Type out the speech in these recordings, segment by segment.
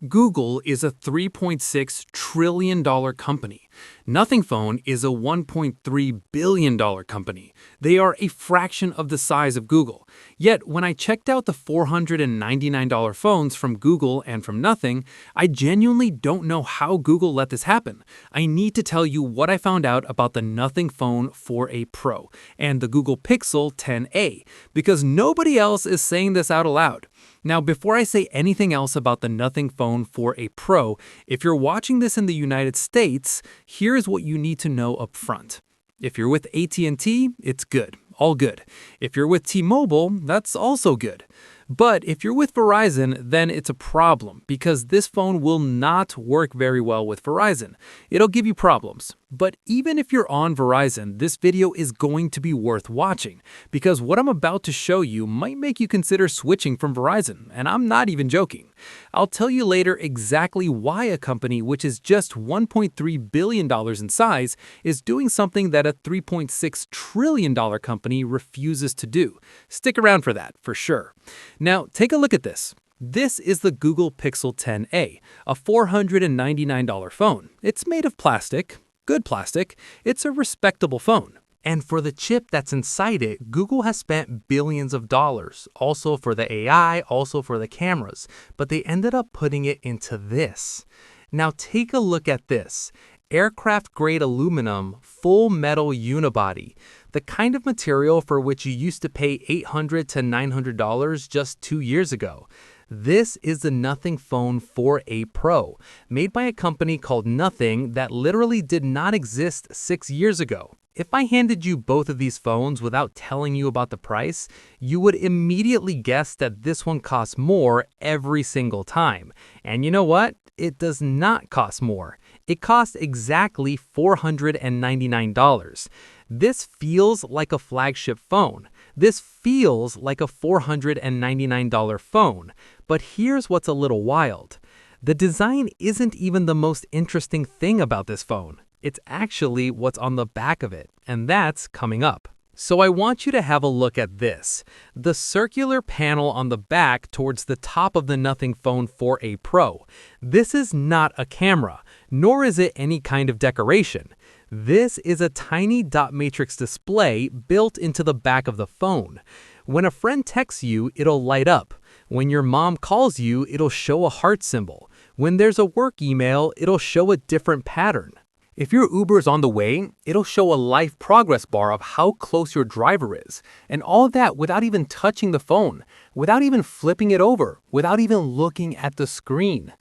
Google is a $3.6 trillion company. Nothing Phone is a $1.3 billion company. They are a fraction of the size of Google. Yet, when I checked out the $499 phones from Google and from Nothing, I genuinely don't know how Google let this happen. I need to tell you what I found out about the Nothing Phone 4a Pro and the Google Pixel 10a, because nobody else is saying this out aloud. Now, before I say anything else about the Nothing Phone 4a Pro, if you're watching this in the United States, here's what you need to know up front. If you're with AT&T, it's good, all good. If you're with T-Mobile, that's also good. But if you're with Verizon, then it's a problem because this phone will not work very well with Verizon. It'll give you problems. But even if you're on Verizon, this video is going to be worth watching because what I'm about to show you might make you consider switching from Verizon, and I'm not even joking. I'll tell you later exactly why a company which is just $1.3 billion in size is doing something that a $3.6 trillion company refuses to do. Stick around for that, for sure. Now, take a look at this. This is the Google Pixel 10a, a $499 phone. It's made of plastic. Good plastic. It's a respectable phone. And for the chip that's inside it, Google has spent billions of dollars, also for the AI, also for the cameras, but they ended up putting it into this. Now take a look at this. Aircraft-grade aluminum, full metal unibody, the kind of material for which you used to pay $800 to $900 just 2 years ago. This is the Nothing Phone 4a Pro, made by a company called Nothing that literally did not exist 6 years ago. If I handed you both of these phones without telling you about the price, you would immediately guess that this one costs more every single time. And you know what? It does not cost more. It costs exactly $499. This feels like a flagship phone. This feels like a $499 phone. But here's what's a little wild. The design isn't even the most interesting thing about this phone. It's actually what's on the back of it, and that's coming up. So I want you to have a look at this. The circular panel on the back towards the top of the Nothing Phone 4a Pro. This is not a camera, nor is it any kind of decoration. This is a tiny dot matrix display built into the back of the phone. When a friend texts you, it'll light up. When your mom calls you, it'll show a heart symbol. When there's a work email, it'll show a different pattern. If your Uber's on the way, it'll show a life progress bar of how close your driver is. And all that without even touching the phone, without even flipping it over, without even looking at the screen.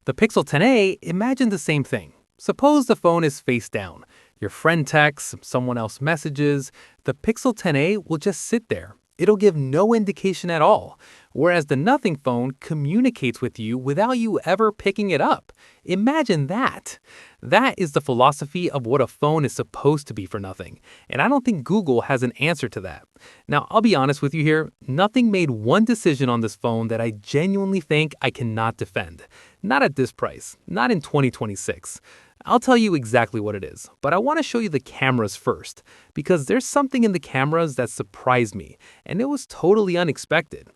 The Pixel 10a, imagine the same thing. Suppose the phone is face down. Your friend texts, someone else messages. The Pixel 10a will just sit there. It'll give no indication at all, whereas the Nothing Phone communicates with you without you ever picking it up. Imagine that. That is the philosophy of what a phone is supposed to be for Nothing, and I don't think Google has an answer to that. Now, I'll be honest with you here, Nothing made one decision on this phone that I genuinely think I cannot defend. Not at this price, not in 2026. I'll tell you exactly what it is, but I want to show you the cameras first, because there's something in the cameras that surprised me, and it was totally unexpected.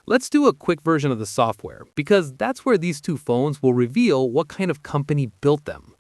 Let's do a quick version of the software, because that's where these two phones will reveal what kind of company built them.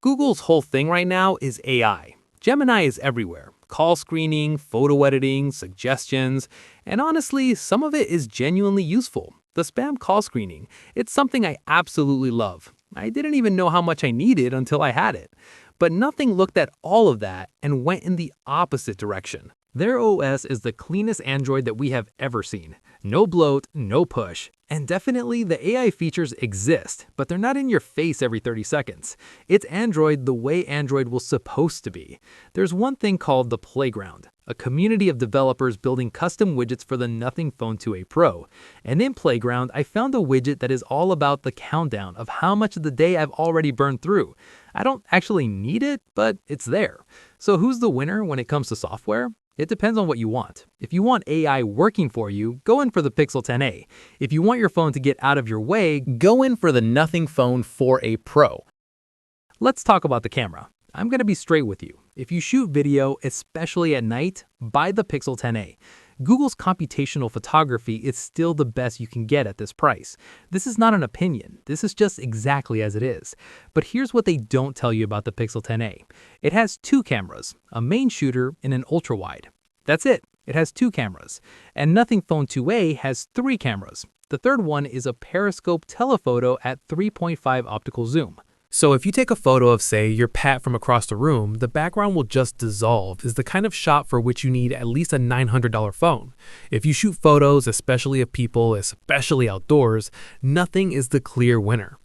Google's whole thing right now is AI. Gemini is everywhere. Call screening, photo editing, suggestions, and honestly, some of it is genuinely useful. The spam call screening, it's something I absolutely love. I didn't even know how much I needed until I had it. But Nothing looked at all of that and went in the opposite direction. Their OS is the cleanest Android that we have ever seen. No bloat, no push. And definitely the AI features exist, but they're not in your face every 30 seconds. It's Android the way Android was supposed to be. There's one thing called the Playground, a community of developers building custom widgets for the Nothing Phone 2a Pro. And in Playground, I found a widget that is all about the countdown of how much of the day I've already burned through. I don't actually need it, but it's there. So who's the winner when it comes to software? It depends on what you want. If you want AI working for you, go in for the Pixel 10a. If you want your phone to get out of your way, go in for the Nothing Phone 4a Pro. Let's talk about the camera. I'm going to be straight with you. If you shoot video, especially at night, buy the Pixel 10a. Google's computational photography is still the best you can get at this price. This is not an opinion. This is just exactly as it is. But here's what they don't tell you about the Pixel 10a. It has two cameras, a main shooter and an ultra-wide. That's it. It has two cameras. And Nothing Phone 2a has three cameras. The third one is a periscope telephoto at 3.5 optical zoom. So if you take a photo of, say, your pet from across the room, the background will just dissolve. Is the kind of shot for which you need at least a $900 phone. If you shoot photos, especially of people, especially outdoors, Nothing is the clear winner.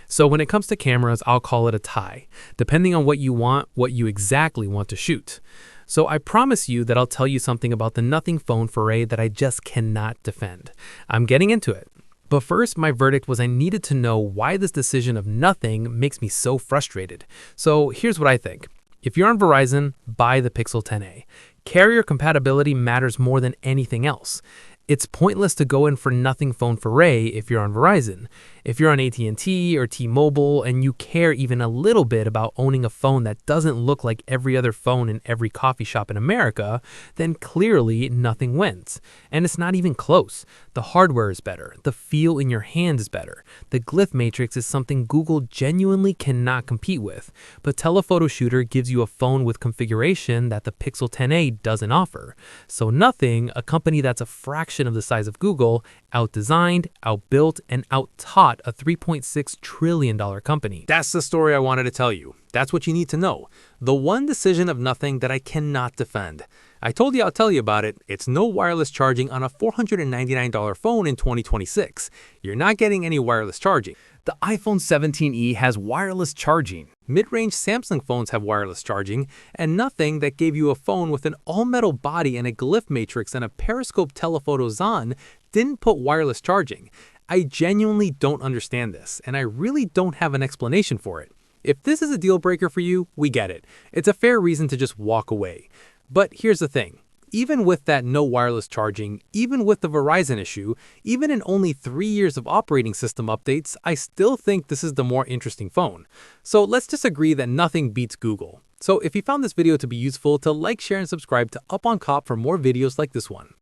So when it comes to cameras, I'll call it a tie, depending on what you exactly want to shoot. So I promise you that I'll tell you something about the Nothing Phone 4a that I just cannot defend. I'm getting into it. But first, my verdict was I needed to know why this decision of Nothing makes me so frustrated. So here's what I think. If you're on Verizon, buy the Pixel 10a. Carrier compatibility matters more than anything else. It's pointless to go in for Nothing Phone 4a if you're on Verizon. If you're on AT&T or T-Mobile and you care even a little bit about owning a phone that doesn't look like every other phone in every coffee shop in America, then clearly Nothing wins. And it's not even close. The hardware is better. The feel in your hand is better. The Glyph Matrix is something Google genuinely cannot compete with. But Telephoto Shooter gives you a phone with configuration that the Pixel 10a doesn't offer. So Nothing, a company that's a fraction of the size of Google, outdesigned, outbuilt, and outtaught a $3.6 trillion company. That's the story I wanted to tell you. That's what you need to know. The one decision of Nothing that I cannot defend. I told you I'll tell you about it. It's no wireless charging on a $499 phone in 2026. You're not getting any wireless charging. The iPhone 17e has wireless charging. Mid-range Samsung phones have wireless charging, and Nothing that gave you a phone with an all-metal body and a Glyph Matrix and a periscope telephoto Zon didn't put wireless charging. I genuinely don't understand this, and I really don't have an explanation for it. If this is a deal breaker for you, we get it. It's a fair reason to just walk away. But here's the thing. Even with that no wireless charging, even with the Verizon issue, even in only 3 years of operating system updates, I still think this is the more interesting phone. So let's just agree that Nothing beats Google. So if you found this video to be useful, to like, share, and subscribe to Up on Cop for more videos like this one.